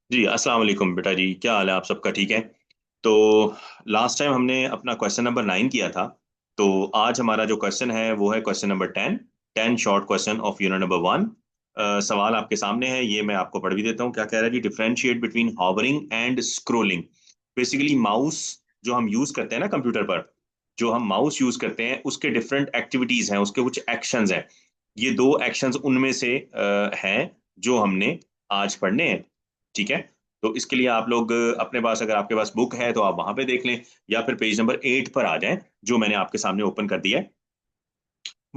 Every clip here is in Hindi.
जी अस्सलाम वालेकुम बेटा जी, क्या हाल है? आप सबका ठीक है? तो लास्ट टाइम हमने अपना क्वेश्चन नंबर 9 किया था। तो आज हमारा जो क्वेश्चन है वो है question number 10। 10 short question of unit number 1। सवाल आपके सामने है, ये मैं आपको पढ़ भी देता हूँ। क्या कह रहा है जी? Differentiate between hovering and scrolling. Basically mouse जो हम यूज करते हैं ना कंप्यूटर पर, जो हम माउस यूज करते हैं उसके डिफरेंट एक्टिविटीज हैं, उसके कुछ एक्शंस हैं। ये दो एक्शंस उनमें से हैं जो हमने आज पढ़ने हैं। ठीक है। तो इसके लिए आप लोग अपने पास, अगर आपके पास बुक है तो आप वहां पे देख लें, या फिर पेज नंबर 8 पर आ जाएं, जो मैंने आपके सामने ओपन कर दिया है।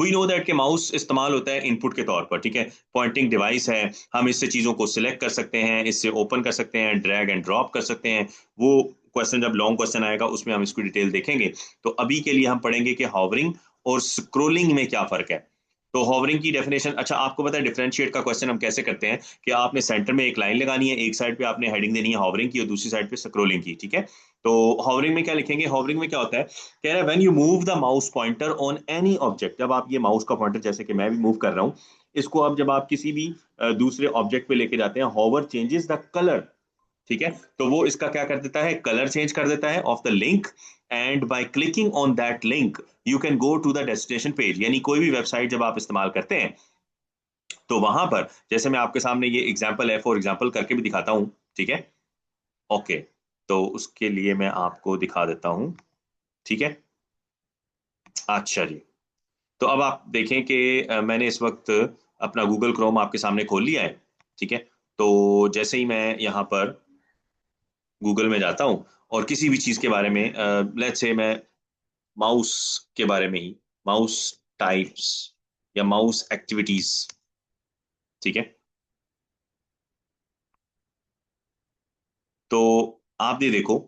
वी नो दैट के माउस इस्तेमाल होता है इनपुट के तौर पर। ठीक है। पॉइंटिंग डिवाइस है। हम इससे चीजों को सिलेक्ट कर सकते हैं, इससे ओपन कर सकते हैं, ड्रैग एंड ड्रॉप कर सकते हैं। वो क्वेश्चन जब लॉन्ग क्वेश्चन आएगा उसमें हम इसकी डिटेल देखेंगे। तो अभी के लिए हम पढ़ेंगे कि हॉवरिंग और स्क्रोलिंग में क्या फर्क है। तो हॉवरिंग की डेफिनेशन, अच्छा आपको पता है डिफरेंशिएट का क्वेश्चन हम कैसे करते हैं? कि आपने सेंटर में एक लाइन लगानी है, एक साइड पे आपने हेडिंग देनी है हॉवरिंग की और दूसरी साइड पे स्क्रोलिंग की। ठीक है। तो हॉवरिंग में क्या लिखेंगे? हॉवरिंग में क्या होता है? कह रहा है when you move the mouse pointer on any object. जब आप ये माउस का पॉइंटर, जैसे कि मैं भी मूव कर रहा हूँ इसको, अब जब आप किसी भी दूसरे ऑब्जेक्ट पे लेके जाते हैं, हॉवर चेंजेस द कलर। ठीक है। तो वो इसका क्या कर देता है? कलर चेंज कर देता है of the link. And by clicking on that link you can go to the destination page. यानी कोई भी वेबसाइट जब आप इस्तेमाल करते हैं तो वहां पर, जैसे मैं आपके सामने ये एग्जांपल है, फॉर एग्जांपल करके भी दिखाता हूं। ठीक है। ओके। तो उसके लिए मैं आपको दिखा देता हूं। ठीक है। अच्छा जी। तो अब आप देखें कि मैंने इस वक्त अपना गूगल क्रोम आपके सामने खोल लिया है। ठीक है। तो जैसे ही मैं यहाँ पर गूगल में जाता हूँ और किसी भी चीज़ के बारे में, लेट्स से मैं माउस के बारे में ही, माउस टाइप्स या माउस एक्टिविटीज। ठीक है। तो आप ये देखो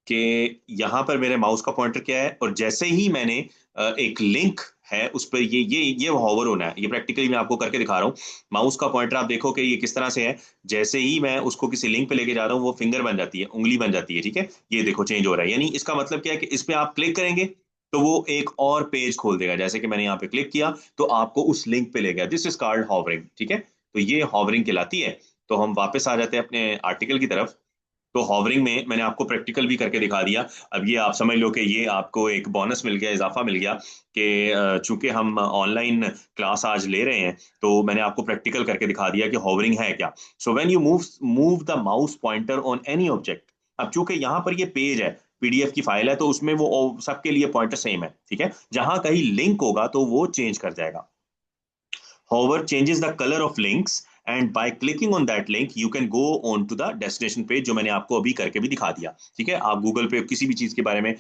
कि यहाँ पर मेरे माउस का पॉइंटर क्या है, और जैसे ही मैंने एक लिंक है उस पर ये हॉवर होना है। ये प्रैक्टिकली मैं आपको करके दिखा रहा हूँ। माउस का पॉइंटर आप देखो कि ये किस तरह से है। जैसे ही मैं उसको किसी लिंक पे लेके जा रहा हूँ वो फिंगर बन जाती है, उंगली बन जाती है। ठीक है। ये देखो चेंज हो रहा है। यानी इसका मतलब क्या है कि इस पे आप क्लिक करेंगे तो वो एक और पेज खोल देगा। जैसे कि मैंने यहाँ पे क्लिक किया तो आपको उस लिंक पे ले गया। This is called hovering. ठीक है। तो ये हॉवरिंग कहलाती है। तो हम वापस आ जाते हैं अपने आर्टिकल की तरफ। तो हॉवरिंग में मैंने आपको प्रैक्टिकल भी करके दिखा दिया। अब ये आप समझ लो कि ये आपको एक बोनस मिल गया, इजाफा मिल गया कि चूंकि हम ऑनलाइन क्लास आज ले रहे हैं तो मैंने आपको प्रैक्टिकल करके दिखा दिया कि हॉवरिंग है क्या। So when you move move the mouse pointer on any object. अब चूंकि यहाँ पर ये पेज है, पीडीएफ की फाइल है, तो उसमें वो सबके लिए पॉइंटर सेम है। ठीक है। जहां कहीं लिंक होगा तो वो चेंज कर जाएगा। Hover changes the color of links and by clicking on that link you can go on to the destination page, जो मैंने आपको अभी करके भी दिखा दिया। ठीक है। आप गूगल पे किसी भी चीज के बारे में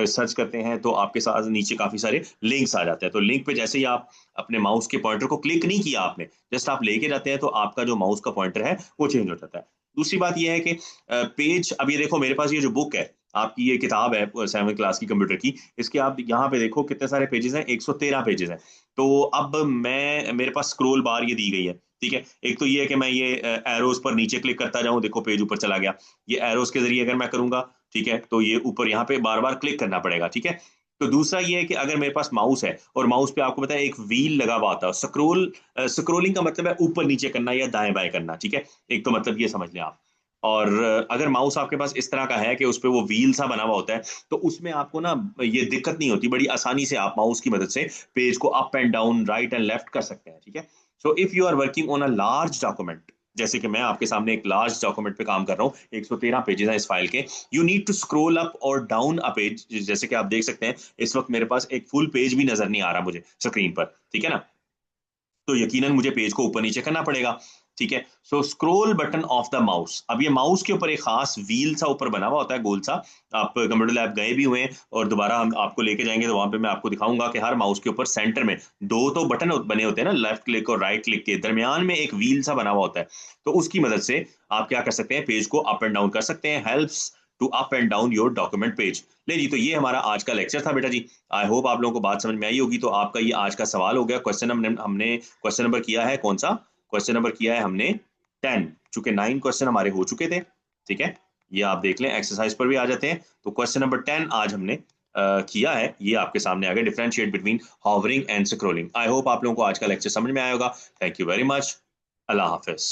सर्च करते हैं तो आपके साथ नीचे काफी सारे लिंक्स आ जाते हैं। तो लिंक पे जैसे ही आप अपने माउस के पॉइंटर को क्लिक नहीं किया आपने, जस्ट आप लेके जाते हैं, तो आपका जो माउस का पॉइंटर है वो चेंज हो जाता है। दूसरी बात यह है कि पेज, अब ये देखो मेरे पास ये जो बुक है, आपकी ये किताब है 7वीं क्लास की कंप्यूटर की, इसके आप यहाँ पे देखो कितने सारे पेजेस हैं, 113 पेजेस हैं। तो अब मैं, मेरे पास स्क्रॉल बार ये दी गई है। ठीक है। एक तो ये है कि मैं ये एरोज पर नीचे क्लिक करता जाऊं, देखो पेज ऊपर चला गया। ये एरोज के जरिए अगर मैं करूंगा, ठीक है, तो ये ऊपर यहाँ पे बार बार क्लिक करना पड़ेगा। ठीक है। तो दूसरा ये है कि अगर मेरे पास माउस है और माउस पे आपको पता है एक व्हील लगा हुआ होता है, स्क्रोलिंग का मतलब है ऊपर नीचे करना या दाएं बाएं करना। ठीक है। एक तो मतलब ये समझ लें आप। और अगर माउस आपके पास इस तरह का है कि उस पे वो व्हील सा बना हुआ होता है, तो उसमें आपको ना ये दिक्कत नहीं होती, बड़ी आसानी से आप माउस की मदद से पेज को up and down, right and left कर सकते हैं। ठीक है। So if you are working on a large document, जैसे कि मैं आपके सामने एक लार्ज डॉक्यूमेंट पे काम कर रहा हूँ, 113 पेजेस हैं इस फाइल के, you need to scroll up और डाउन अ पेज। जैसे कि आप देख सकते हैं इस वक्त मेरे पास एक फुल पेज भी नजर नहीं आ रहा मुझे स्क्रीन पर। ठीक है ना। तो यकीनन मुझे पेज को ऊपर नीचे करना पड़ेगा। ठीक है। So scroll button of the mouse, अब ये माउस के ऊपर एक खास व्हील सा ऊपर बना हुआ होता है, गोल सा। आप कंप्यूटर लैब गए भी हुए हैं और दोबारा हम आपको लेके जाएंगे तो वहां पे मैं आपको दिखाऊंगा कि हर माउस के ऊपर सेंटर में दो तो बटन बने होते हैं ना, लेफ्ट क्लिक और राइट क्लिक के दरमियान में एक व्हील सा बना हुआ होता है। तो उसकी मदद से आप क्या कर सकते हैं, पेज को अप एंड डाउन कर सकते हैं। Helps to up and down your document page. ले जी, तो ये हमारा आज का लेक्चर था बेटा जी। आई होप आप लोगों को बात समझ में आई होगी। तो आपका ये आज का सवाल हो गया। क्वेश्चन हमने हमने क्वेश्चन नंबर किया है कौन सा? क्वेश्चन नंबर किया है हमने 10। चूंकि 9 क्वेश्चन हमारे हो चुके थे। ठीक है। ये आप देख लें, एक्सरसाइज पर भी आ जाते हैं। तो क्वेश्चन नंबर 10 आज हमने किया है, ये आपके सामने आ गया, differentiate between hovering and scrolling. I hope आप लोगों को आज का लेक्चर समझ में आया होगा। Thank you very much. Allah Hafiz.